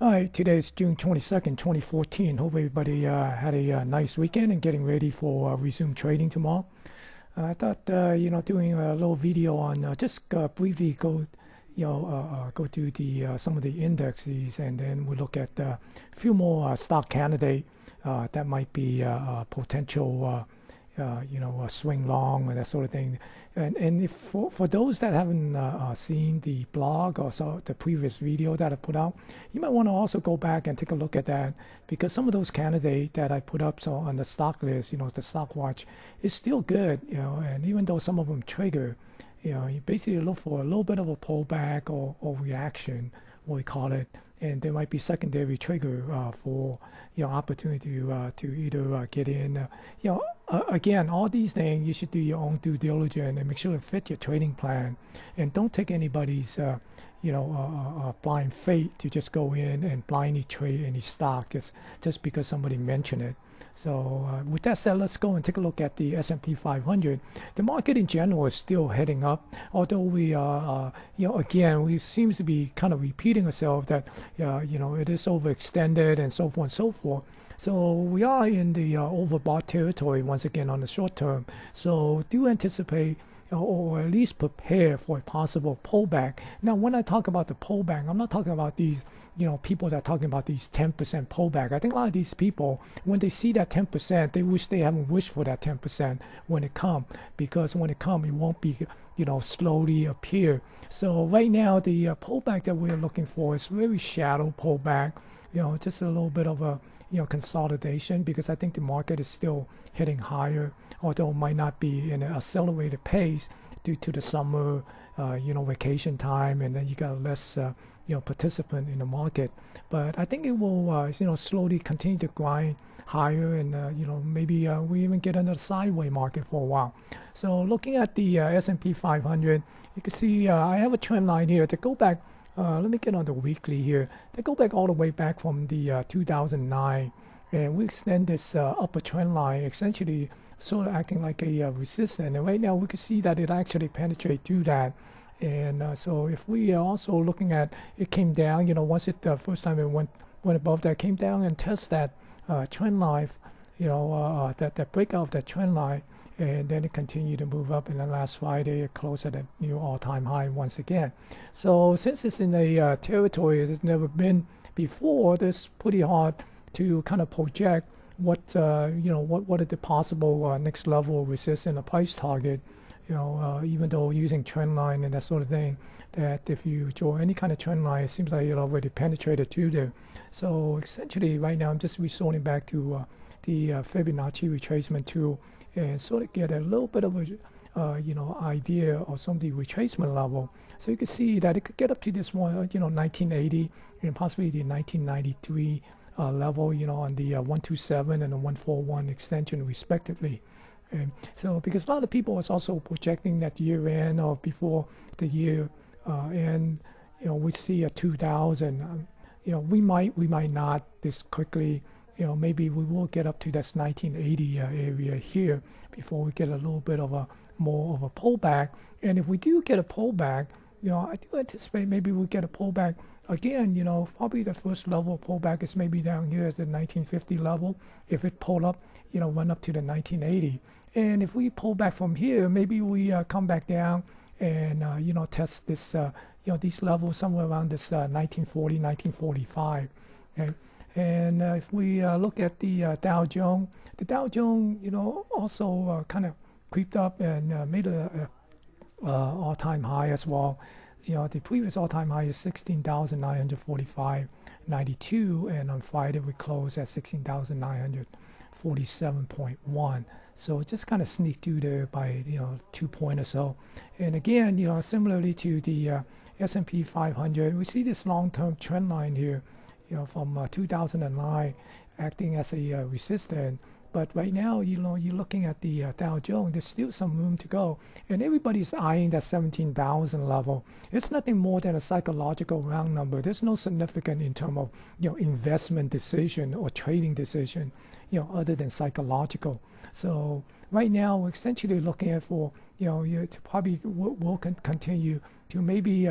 All right, today is June 22nd, 2014. Hope everybody had a nice weekend and getting ready for resume trading tomorrow. I thought, doing a little video on just briefly go through the some of the indexes, and then we look at a few more stock candidate that might be potential swing long and that sort of thing. And if for those that haven't seen the blog or saw the previous video that I put out, you might want to also go back and take a look at that, because some of those candidates that I put up on the stock list, the stock watch, is still good, and even though some of them trigger, you basically look for a little bit of a pullback or reaction, what we call it, and there might be secondary trigger for opportunity to either get in. Again, all these things you should do your own due diligence and make sure it fit your trading plan, and don't take anybody's blind faith to just go in and blindly trade any stock just because somebody mentioned it. So with that said, let's go and take a look at the S&P 500. The market in general is still heading up, although we again, we seems to be kind of repeating ourselves that it is overextended and so forth and so forth. So we are in the overbought territory once again on the short term. So do anticipate or at least prepare for a possible pullback. Now, when I talk about the pullback, I'm not talking about these, people that are talking about these 10% pullback. I think a lot of these people, when they see that 10%, they wish they haven't wished for that 10% when it comes, because when it comes, it won't be, slowly appear. So right now, the pullback that we're looking for is very shallow pullback, just a little bit of a consolidation, because I think the market is still heading higher, although it might not be in an accelerated pace due to the summer, vacation time, and then you got less, participant in the market. But I think it will, slowly continue to grind higher, and maybe we even get another sideways market for a while. So looking at the S&P 500, you can see I have a trend line here to go back. Let me get on the weekly here. They go back all the way back from the 2009, and we extend this upper trend line, essentially sort of acting like a resistance. And right now we can see that it actually penetrates through that. And so if we are also looking at, it came down, once it first time it went above that, came down and test that trend line, that breakout of that trend line. And then it continued to move up, and then last Friday it closed at a new all-time high once again. So since it's in a territory it's never been before, it's pretty hard to kind of project what what is the possible next level of resistance, a price target. Even though using trend line and that sort of thing, that if you draw any kind of trend line, it seems like it already penetrated through there. So essentially, right now I'm just resorting back to the Fibonacci retracement tool, and sort of get a little bit of a idea of some of the retracement level. So you can see that it could get up to this one, 1980 and possibly the 1993 level, on the 127 and the 141 extension respectively. And so because a lot of people is also projecting that year end or before the year end, we see a 2000. We might not this quickly. Maybe we will get up to this 1980 area here before we get a little bit of a more of a pullback. And if we do get a pullback, I do anticipate maybe we'll get a pullback again. Probably the first level of pullback is maybe down here at the 1950 level. If it pull up, run up to the 1980. And if we pull back from here, maybe we come back down and, test this, these levels somewhere around this 1940, 1945. Okay? And if we look at the Dow Jones, also kind of creeped up and made a all-time high as well. The previous all-time high is 16,945.92, and on Friday we closed at 16,947.1. So just kind of sneaked through there by 2 point or so. And again, similarly to the S&P 500, we see this long-term trend line here, from 2009 acting as a resistance. But right now, you're looking at the Dow Jones, there's still some room to go. And everybody's eyeing that 17,000 level. It's nothing more than a psychological round number. There's no significant in terms of, investment decision or trading decision, other than psychological. So right now, we're essentially looking at for, to probably will continue to maybe,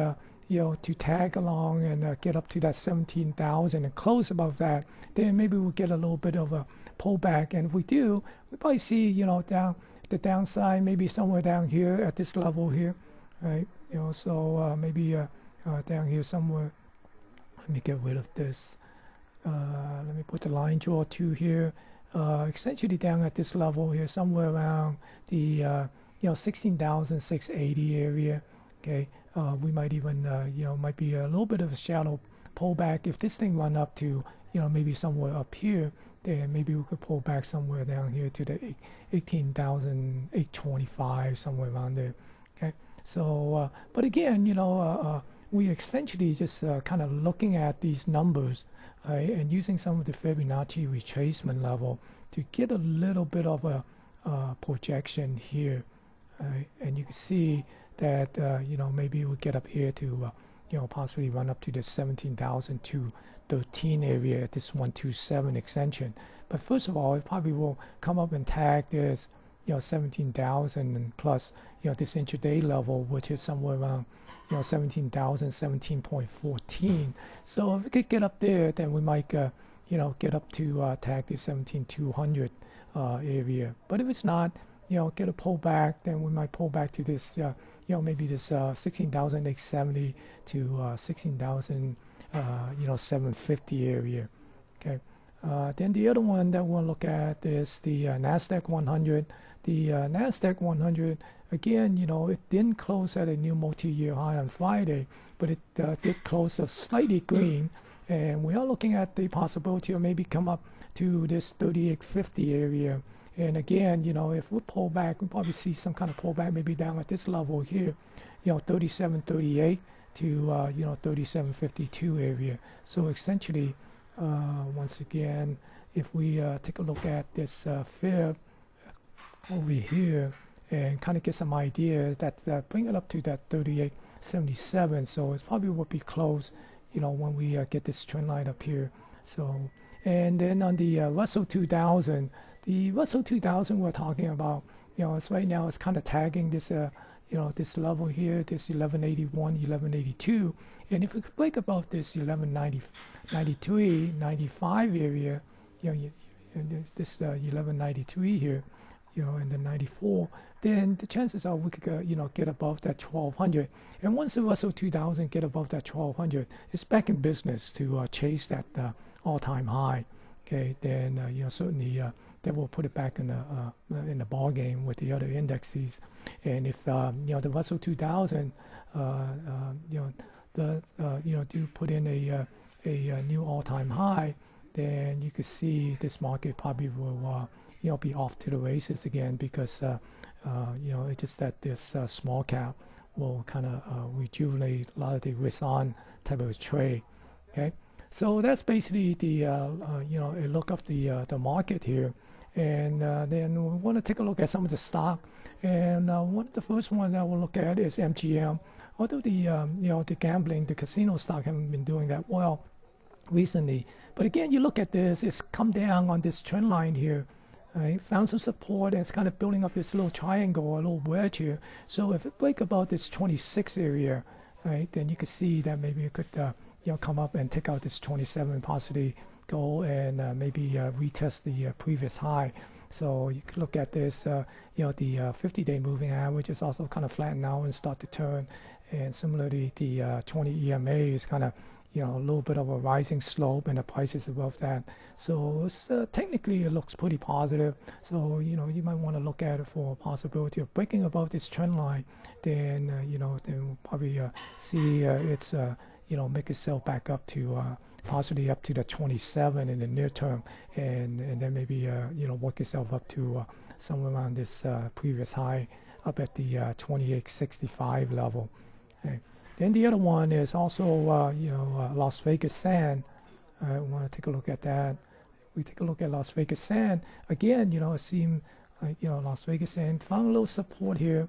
to tag along and get up to that 17,000 and close above that, then maybe we'll get a little bit of a pullback. And if we do, we probably see, down the downside, maybe somewhere down here at this level here, right? So maybe down here somewhere. Let me get rid of this. Let me put the line draw 2 here. Essentially down at this level here, somewhere around the 16,680 area. Okay, we might even might be a little bit of a shallow pullback. If this thing run up to maybe somewhere up here, then maybe we could pull back somewhere down here to the 18,825, somewhere around there. Okay, so but again, we essentially just kind of looking at these numbers, right, and using some of the Fibonacci retracement level to get a little bit of a projection here, right? And you can see that maybe we'll get up here to possibly run up to the 17,213 area at this 127 extension. But first of all, it probably will come up and tag this 17,000 and plus this intraday level, which is somewhere around 17,000, 17.14. So if we could get up there, then we might get up to tag the 17,200 area. But if it's not, get a pullback, then we might pull back to this maybe this 16,870 to 16,750 area. Okay. Then the other one that we'll look at is the NASDAQ 100. The NASDAQ 100, again, it didn't close at a new multi-year high on Friday, but it did close a slightly green. And we are looking at the possibility of maybe come up to this 3850 area. And again, if we pull back, we probably see some kind of pullback maybe down at this level here, 3738 to 3752 area. So essentially, once again, if we take a look at this fib over here and kind of get some idea that bring it up to that 3877. So it's probably will be close, when we get this trend line up here. So, and then on the Russell 2000. The Russell 2000 we're talking about, it's right now it's kind of tagging this, this level here, this 1181, 1182. And if we could break above this 1193, 95 area, this 1193 here, and then 94, then the chances are we could, get above that 1200. And once the Russell 2000 get above that 1200, it's back in business to chase that all-time high. Okay, then certainly that will put it back in the ball game with the other indexes. And if the Russell 2000 do put in a new all-time high, then you could see this market probably will be off to the races again, because it's just that this small cap will kind of rejuvenate a lot of the risk-on type of trade. Okay. So that's basically the a look of the market here, and then we want to take a look at some of the stock. And one of the first one that we'll look at is MGM. Although the the gambling, the casino stock haven't been doing that well recently, but again, you look at this, it's come down on this trend line here. Right, found some support, and it's kind of building up this little triangle, a little wedge here. So if it break about this 26 area, right, then you could see that maybe it could come up and take out this 27, possibly go and maybe retest the previous high. So you could look at this, the 50-day moving average is also kind of flattened out and start to turn. And similarly, the 20 EMA is kind of, a little bit of a rising slope, and the price is above that. So it's, technically it looks pretty positive. So, you might want to look at it for a possibility of breaking above this trend line. Then, then we'll probably see it's, make itself back up to possibly up to the 27 in the near term, and then maybe work itself up to somewhere around this previous high up at the 2865 level. Okay. Then the other one is also Las Vegas Sand. I want to take a look at that. We take a look at Las Vegas Sand again. It seemed like Las Vegas Sand found a little support here.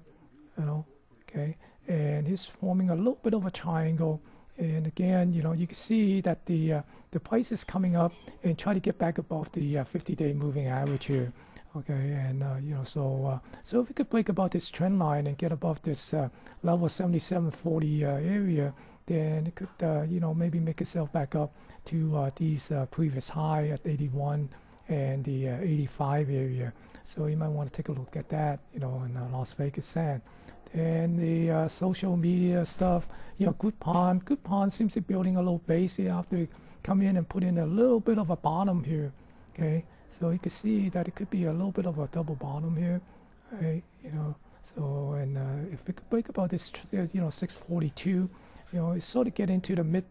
Okay, and it's forming a little bit of a triangle. And again, you can see that the price is coming up and try to get back above the 50-day moving average here. Okay, and so if we could break above this trend line and get above this level 7740 area, then it could, you know, maybe make itself back up to these previous high at 81 and the 85 area. So you might want to take a look at that, you know, in Las Vegas Sand. And the social media stuff, you know, Groupon seems to be building a little base here after it come in and put in a little bit of a bottom here. Okay, so you can see that it could be a little bit of a double bottom here, right? You know, so and if it could break about this, you know, 642, you know, it sort of get into the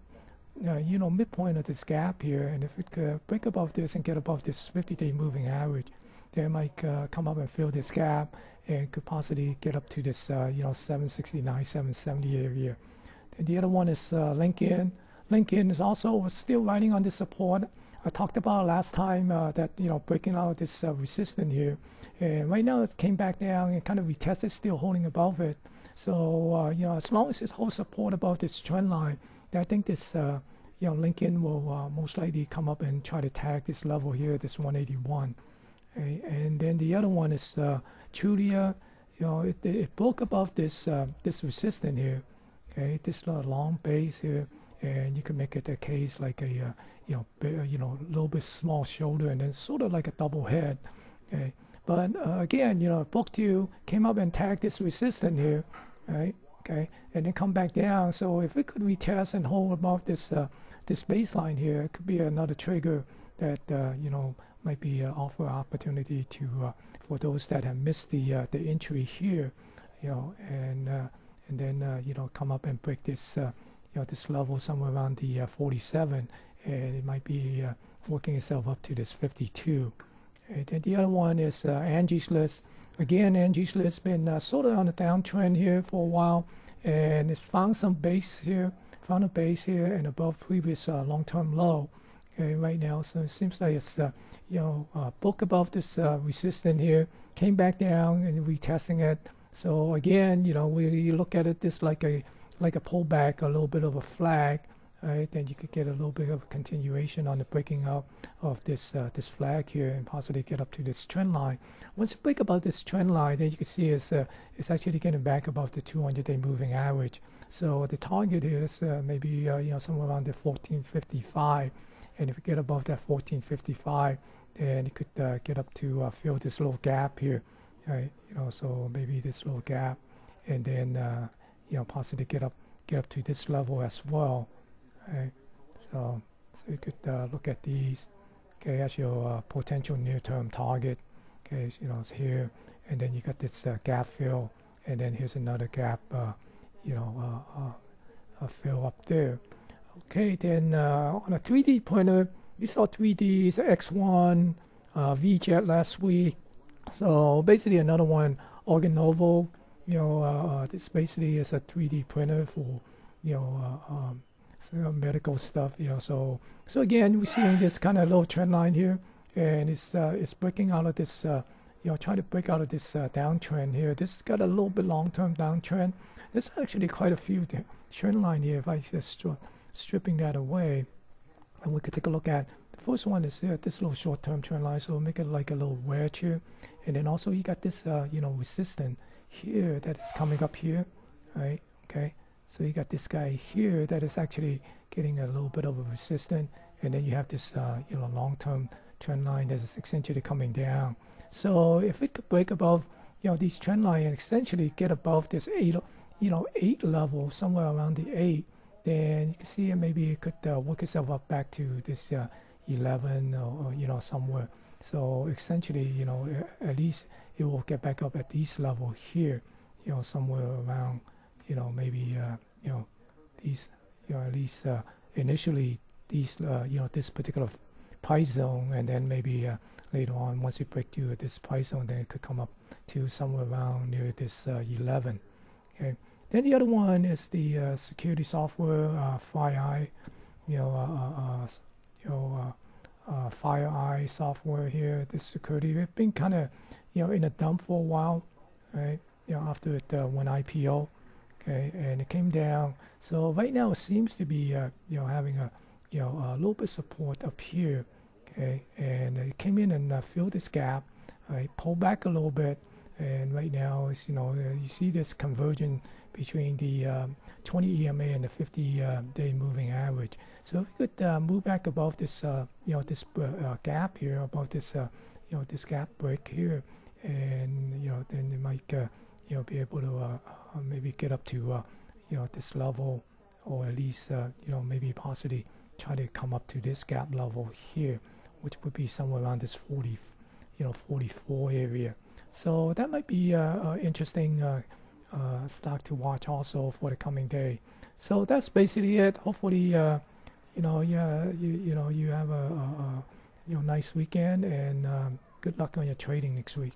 you know, midpoint of this gap here, and if it could break above this and get above this 50-day moving average, they might come up and fill this gap and could possibly get up to this, you know, 769, 770 area. And the other one is LinkedIn. LinkedIn is also still riding on this support. I talked about last time that, you know, breaking out this resistance here. And right now it came back down and kind of retested, still holding above it. So, you know, as long as it holds support above this trend line, I think this, you know, LinkedIn will most likely come up and try to tag this level here, this 181. Okay. And then the other one is Trulia. You know, it broke above this this resistance here. Okay, this long base here, and you can make it a case like a you know, a little bit small shoulder, and then sort of like a double head. Okay, but again, you know, broke to came up and tagged this resistance here, right? Okay, and then come back down. So if it could retest and hold above this this baseline here, it could be another trigger that you know, might be offer opportunity to for those that have missed the entry here, you know, and then you know, come up and break this you know, this level somewhere around the 47, and it might be working itself up to this 52. And then the other one is Angie's List. Again, Angie's List been sort of on a downtrend here for a while, and it's found some base here, found a base here and above previous long-term low. Okay, right now, so it seems like it's you know, broke above this resistance here, came back down and retesting it. So again, you know, you look at it this like a pullback, a little bit of a flag, right? Then you could get a little bit of a continuation on the breaking up of this this flag here, and possibly get up to this trend line. Once you break above this trend line, then you can see it's actually getting back above the 200-day moving average. So the target is maybe you know, somewhere around the 1455. And if you get above that 1455, then you could get up to fill this little gap here, right? You know, so maybe this little gap, and then you know, possibly get up to this level as well, right? So you could look at these, okay, as your potential near-term target. Okay, so, you know, it's here, and then you got this gap fill, and then here's another gap, you know, fill up there. Okay, then on a 3D pointer, we saw 3D's X1, VJet last week. So basically another one, Organovo. You know, this basically is a 3D printer for, you know, medical stuff. You know, so again, we're seeing this kind of low trend line here, and it's breaking out of this, you know, trying to break out of this downtrend here. This got a little bit long-term downtrend. There's actually quite a few trend line here. If I just stripping that away, and we could take a look at the first one is this little short-term trend line, so make it like a little wedge here, and then also you got this you know, resistance here that is coming up here, right? Okay, so you got this guy here that is actually getting a little bit of a resistance, and then you have this you know, long-term trend line that is essentially coming down. So if it could break above, you know, these trend line and essentially get above this 8 level, somewhere around the 8, then you can see it, maybe it could work itself up back to this 11 or you know, somewhere. So essentially, you know, at least it will get back up at this level here, you know, somewhere around, you know, maybe you know, these, you know, at least initially these you know, this particular price zone, and then maybe later on, once you break through this price zone, then it could come up to somewhere around near this 11. Okay. Then the other one is the security software, FireEye, you know, FireEye software here. This security, it's been kind of, you know, in a dump for a while, right? You know, after it went IPO, okay, and it came down. So right now it seems to be, you know, having a, you know, a little bit of support up here, okay, and it came in and filled this gap, right? Pulled back a little bit. And right now, it's, you see this conversion between the 20 EMA and the 50-day moving average. So if we could move back above this, this gap here, above this, this gap break here, and then it might, be able to maybe get up to, this level, or at least, maybe possibly try to come up to this gap level here, which would be somewhere around this 40, 44 area. So that might be interesting stock to watch also for the coming day. So that's basically it. Hopefully, you have a nice weekend, and good luck on your trading next week.